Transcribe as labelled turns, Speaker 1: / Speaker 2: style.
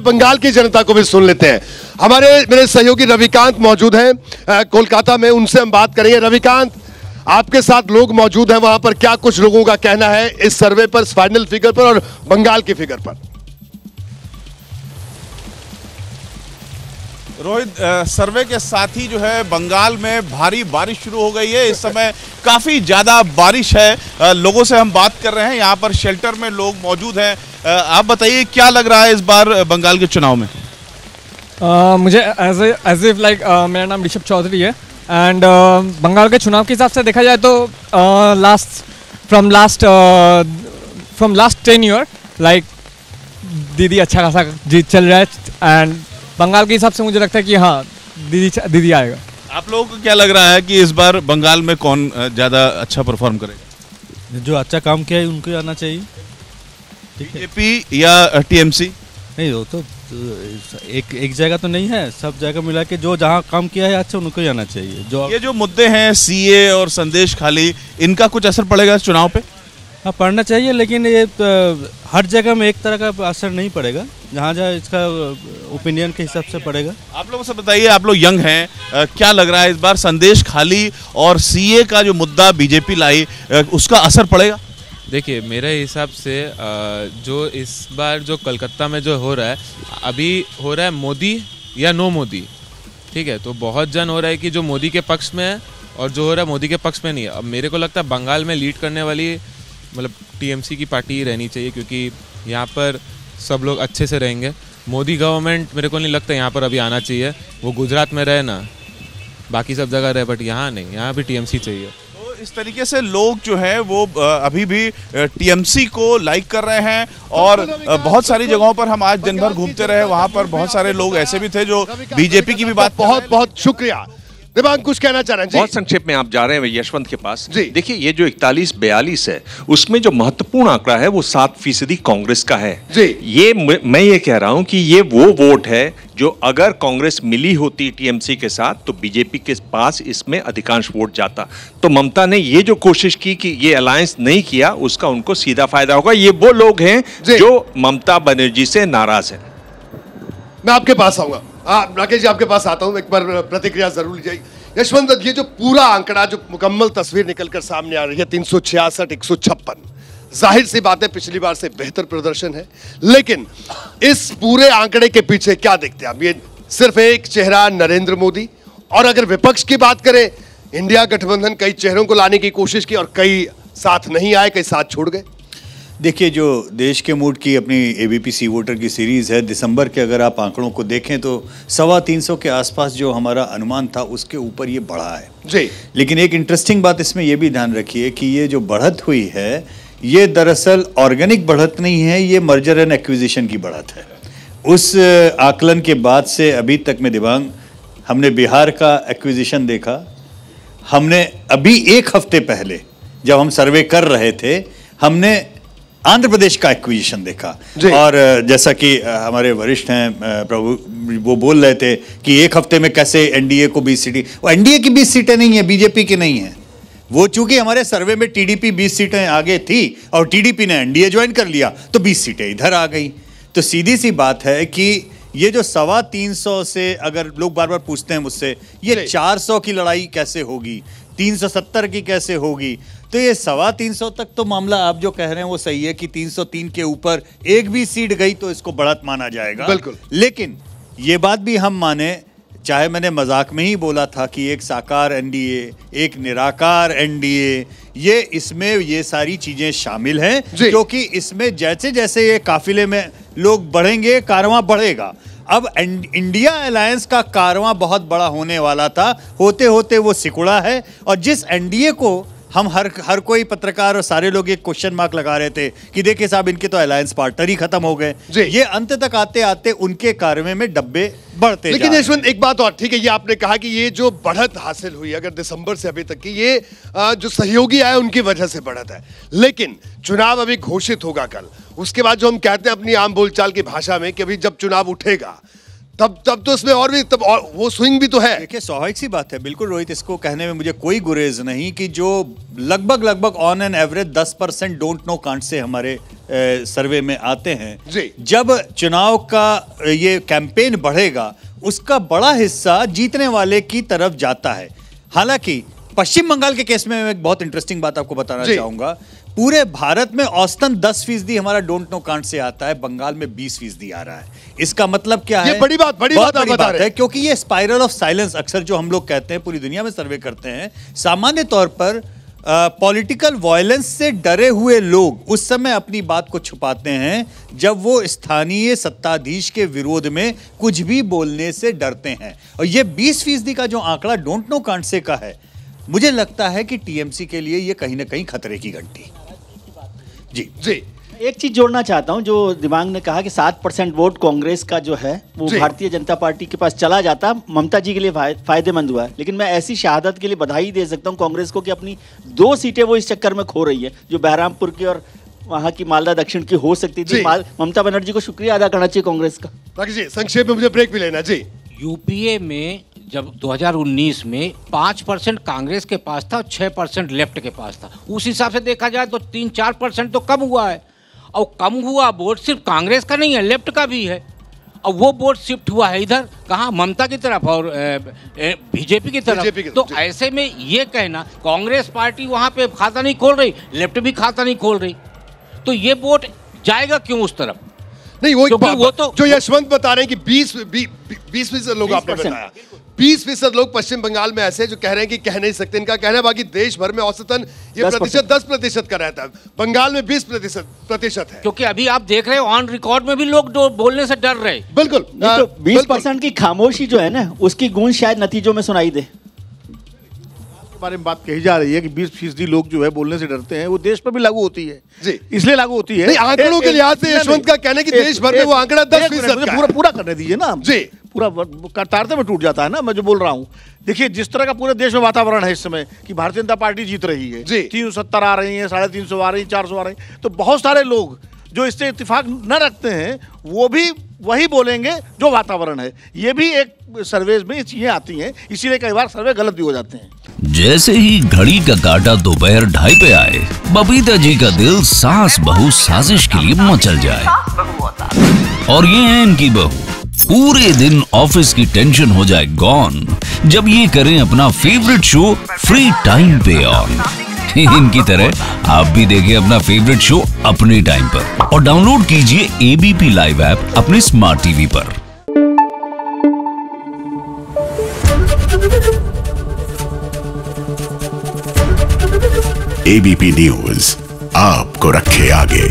Speaker 1: बंगाल की जनता को भी सुन लेते हैं। हमारे मेरे सहयोगी रविकांत मौजूद हैं कोलकाता में, उनसे हम बात करेंगे। रविकांत, आपके साथ लोग मौजूद हैं वहां पर, क्या कुछ लोगों का कहना है इस सर्वे पर, फाइनल फिगर पर और बंगाल की फिगर पर?
Speaker 2: रोहित, सर्वे के साथ ही जो है बंगाल में भारी बारिश शुरू हो गई है। इस समय काफी ज्यादा बारिश है। लोगों से हम बात कर रहे हैं, यहाँ पर शेल्टर में लोग मौजूद हैं। आप बताइए क्या लग रहा है इस बार बंगाल के चुनाव में?
Speaker 3: मुझे एज इफ लाइक मेरा नाम ऋषभ चौधरी है एंड बंगाल के चुनाव के हिसाब से देखा जाए तो फ्रॉम लास्ट 10 ईयर लाइक दीदी अच्छा खासा जीत चल रहा है एंड बंगाल के हिसाब से मुझे लगता है कि हाँ दीदी आएगा। आप
Speaker 2: लोगों को क्या लग रहा है कि इस बार बंगाल में कौन ज़्यादा अच्छा परफॉर्म करेगा?
Speaker 4: जो अच्छा काम किया है उनको आना चाहिए।
Speaker 2: बीजेपी या टीएमसी?
Speaker 4: नहीं, वो तो एक जगह तो नहीं है, सब जगह मिला के जो जहाँ काम किया है अच्छा उनको ही आना चाहिए।
Speaker 2: ये जो मुद्दे हैं सीए और संदेश खाली, इनका कुछ असर पड़ेगा इस चुनाव पे?
Speaker 4: हाँ, पढ़ना चाहिए, लेकिन ये हर जगह में एक तरह का असर नहीं पड़ेगा, जहाँ जहाँ इसका ओपिनियन के हिसाब से पड़ेगा।
Speaker 2: आप लोगों से बताइए, आप लोग यंग हैं, क्या लग रहा है इस बार संदेश खाली और सीए का जो मुद्दा बीजेपी लाई, उसका असर पड़ेगा?
Speaker 5: देखिए, मेरे हिसाब से जो इस बार जो कलकत्ता में जो हो रहा है, अभी हो रहा है मोदी या नो मोदी, ठीक है? तो बहुत जन हो रहा है कि जो मोदी के पक्ष में है और जो हो रहा है मोदी के पक्ष में नहीं है। अब मेरे को लगता है बंगाल में लीड करने वाली मतलब टीएमसी की पार्टी ही रहनी चाहिए, क्योंकि यहाँ पर सब लोग अच्छे से रहेंगे। मोदी गवर्नमेंट मेरे को नहीं लगता यहाँ पर अभी आना चाहिए। वो गुजरात में रहे ना, बाकी सब जगह रहे, बट यहाँ नहीं, यहाँ भी टीएमसी चाहिए।
Speaker 2: तो इस तरीके से लोग जो है वो अभी भी टीएमसी को लाइक कर रहे हैं और बहुत सारी जगहों पर हम आज दिन भर घूमते रहे, वहाँ पर बहुत सारे लोग ऐसे भी थे जो बीजेपी की भी बात।
Speaker 1: बहुत बहुत शुक्रिया। दिव्यांग, कुछ कहना चाह रहे हैं?
Speaker 6: बहुत संक्षेप में आप जा रहे हैं यशवंत के पास। देखिए, ये जो 41-42 है, उसमें जो महत्वपूर्ण आंकड़ा है वो 7% कांग्रेस का है जी। ये मैं ये कह रहा हूं कि ये वो वोट है जो अगर कांग्रेस मिली होती टीएमसी के साथ तो बीजेपी के पास इसमें अधिकांश वोट जाता। तो ममता ने ये जो कोशिश की कि ये अलायंस नहीं किया, उसका उनको सीधा फायदा होगा। ये वो लोग हैं जो ममता बनर्जी से नाराज है।
Speaker 1: मैं आपके पास आऊंगा, राकेश जी आपके पास आता हूं, एक बार प्रतिक्रिया जरूर लीजिए। यशवंत, ये जो पूरा आंकड़ा, जो मुकम्मल तस्वीर निकलकर सामने आ रही है, 366, 156, जाहिर सी बात है पिछली बार से बेहतर प्रदर्शन है, लेकिन इस पूरे आंकड़े के पीछे क्या देखते हैं आप? ये सिर्फ एक चेहरा नरेंद्र मोदी, और अगर विपक्ष की बात करें, इंडिया गठबंधन कई चेहरों को लाने की कोशिश की और कई साथ नहीं आए, कई साथ छोड़ गए।
Speaker 7: देखिए, जो देश के मूड की अपनी एबीपी वोटर की सीरीज़ है, दिसंबर के अगर आप आंकड़ों को देखें तो 325 के आसपास जो हमारा अनुमान था उसके ऊपर ये बढ़ा है जी। लेकिन एक इंटरेस्टिंग बात इसमें ये भी ध्यान रखिए कि ये जो बढ़त हुई है, ये दरअसल ऑर्गेनिक बढ़त नहीं है, ये मर्जर एंड एक्विजिशन की बढ़त है। उस आकलन के बाद से अभी तक में दिव्यांग, हमने बिहार का एक्विजिशन देखा, हमने अभी एक हफ्ते पहले जब हम सर्वे कर रहे थे, हमने आंध्र प्रदेश का एक्विजिशन देखा। और जैसा कि हमारे वरिष्ठ हैं प्रभु, वो बोल रहे थे कि एक हफ्ते में कैसे एनडीए को 20 सीटें, वो एनडीए की 20 सीटें नहीं है, बीजेपी की नहीं है। वो चूंकि हमारे सर्वे में टीडीपी 20 सीटें आगे थी और टीडीपी ने एनडीए ज्वाइन कर लिया तो 20 सीटें इधर आ गई। तो सीधी सी बात है कि ये जो 325 से, अगर लोग बार बार पूछते हैं मुझसे, ये 400 की लड़ाई कैसे होगी, 370 की कैसे होगी, तो ये 325 तक तो मामला आप जो कह रहे हैं वो सही है कि 303 के ऊपर एक भी सीट गई तो इसको बढ़त माना जाएगा। बिल्कुल। लेकिन ये बात भी हम माने, चाहे मैंने मजाक में ही बोला था कि एक साकार एनडीए, एक निराकार एनडीए, ये इसमें ये सारी चीजें शामिल हैं, क्योंकि इसमें जैसे जैसे ये काफिले में लोग बढ़ेंगे, कारवां बढ़ेगा। अब इंडिया अलायंस का कारवां बहुत बड़ा होने वाला था, होते होते वो सिकुड़ा है। और जिस एनडीए को हम हर कोई पत्रकार और सारे लोग एक क्वेश्चन मार्क लगा रहे थे कि देखिए साहब, इनके तो अलायंस पार्टनर ही खत्म हो गए, ये अंत तक आते आते उनके कार्य में डब्बे बढ़ते।
Speaker 1: लेकिन यशवंत, एक बात और, ठीक है, ये आपने कहा कि ये जो बढ़त हासिल हुई अगर दिसंबर से अभी तक की, ये जो सहयोगी आए उनकी वजह से बढ़त है, लेकिन चुनाव अभी घोषित होगा कल, उसके बाद जो हम कहते हैं अपनी आम बोलचाल की भाषा में कि अभी जब चुनाव उठेगा तब तो इसमें और भी वो स्विंग भी तो है।
Speaker 7: देखिए, स्वाभाविक सी बात है, बिल्कुल रोहित, इसको कहने में मुझे कोई गुरेज नहीं कि जो लगभग on an average 10% don't know can't say हमारे सर्वे में आते हैं, जब चुनाव का ये कैंपेन बढ़ेगा उसका बड़ा हिस्सा जीतने वाले की तरफ जाता है। हालांकि पश्चिम बंगाल के केस में मैं एक बहुत इंटरेस्टिंग बात आपको बताना चाहूंगा। पूरे भारत में औसतन 10% हमारा डोंट नो कांट से आता है, बंगाल में 20% आ रहा है। इसका मतलब क्या है?
Speaker 1: ये बड़ी बात
Speaker 7: है, क्योंकि ये स्पाइरल ऑफ साइलेंस अक्सर जो हम लोग कहते हैं, पूरी दुनिया में सर्वे करते हैं, सामान्य तौर पर पॉलिटिकल वायलेंस से डरे हुए लोग उस समय अपनी बात को छुपाते हैं जब वो स्थानीय सत्ताधीश के विरोध में कुछ भी बोलने से डरते हैं। और ये 20% का जो आंकड़ा डोंट नो कांट से का है, मुझे लगता है कि टीएमसी के लिए ये कहीं ना कहीं खतरे की घंटी। जी
Speaker 8: एक चीज जोड़ना चाहता हूं, जो दिमाग ने कहा कि 7% वोट कांग्रेस का जो है वो भारतीय जनता पार्टी के पास चला जाता, ममता जी के लिए फायदेमंद हुआ है। लेकिन मैं ऐसी शहादत के लिए बधाई दे सकता हूं कांग्रेस को कि अपनी 2 सीटें वो इस चक्कर में खो रही है, जो बहरामपुर की और वहां की मालदा दक्षिण की हो सकती थी। ममता बनर्जी को शुक्रिया अदा करना चाहिए कांग्रेस का।
Speaker 1: राकेश जी संक्षेप में, मुझे ब्रेक भी लेना जी।
Speaker 9: यूपीए में जब 2019 में 5% कांग्रेस के पास था और 6% लेफ्ट के पास था, उस हिसाब से देखा जाए तो 3-4% तो कम हुआ है। और कम हुआ वोट सिर्फ कांग्रेस का नहीं है, लेफ्ट का भी है। और वो वोट शिफ्ट हुआ है इधर, कहाँ, ममता की तरफ और बीजेपी की तरफ। तो ऐसे में ये कहना कांग्रेस पार्टी वहाँ पे खाता नहीं खोल रही, लेफ्ट भी खाता नहीं खोल रही, तो ये वोट जाएगा क्यों उस तरफ?
Speaker 1: नहीं, वो तो जो यशवंत बता रहे हैं कि 20% लोग आपने बताया, 20% लोग पश्चिम बंगाल में ऐसे जो कह रहे हैं कि कह नहीं सकते। इनका कहना है बाकी देश भर में औसतन ये प्रतिशत 10% का रहता है, बंगाल में 20% है।
Speaker 9: क्योंकि अभी आप देख रहे हो ऑन रिकॉर्ड में भी लोग बोलने से डर रहे।
Speaker 1: बिल्कुल,
Speaker 8: तो 20% की खामोशी जो है ना, उसकी गूंज शायद नतीजों में सुनाई दे।
Speaker 10: बारे में बात कही जा रही है कि 20% लोग जो है बोलने से डरते हैं, वो देश पर भी लागू होती है जी, इसलिए लागू होती है।
Speaker 1: आंकड़ों के लिहाज से यशवंत का कहना है कि देश भर में वो आंकड़ा 10%
Speaker 10: पूरा करने दीजिए ना जी, पूरा तारते में टूट जाता है ना। मैं जो बोल रहा हूँ, देखिए जिस तरह का पूरे देश में वातावरण है इस समय कि भारतीय जनता पार्टी जीत रही है, 370 आ रही है, 350 आ रही, 400 आ रही, तो बहुत सारे लोग जो इससे इत्तेफाक न रखते हैं वो भी वही बोलेंगे जो वातावरण है। ये भी एक सर्वे में चीजें आती हैं, इसीलिए कई बार सर्वे गलत भी हो जाते हैं।
Speaker 11: जैसे ही घड़ी का काटा दोपहर 2:30 पे आए, बबीता जी का दिल सास बहू साजिश के लिए मचल जाए। और ये है इनकी बहू, पूरे दिन ऑफिस की टेंशन हो जाए गॉन जब ये करें अपना फेवरेट शो फ्री टाइम पे ऑन। इनकी तरह आप भी देखिए अपना फेवरेट शो अपने टाइम पर और डाउनलोड कीजिए एबीपी लाइव ऐप अपने स्मार्ट टीवी पर।
Speaker 12: एबीपी न्यूज आपको रखे आगे।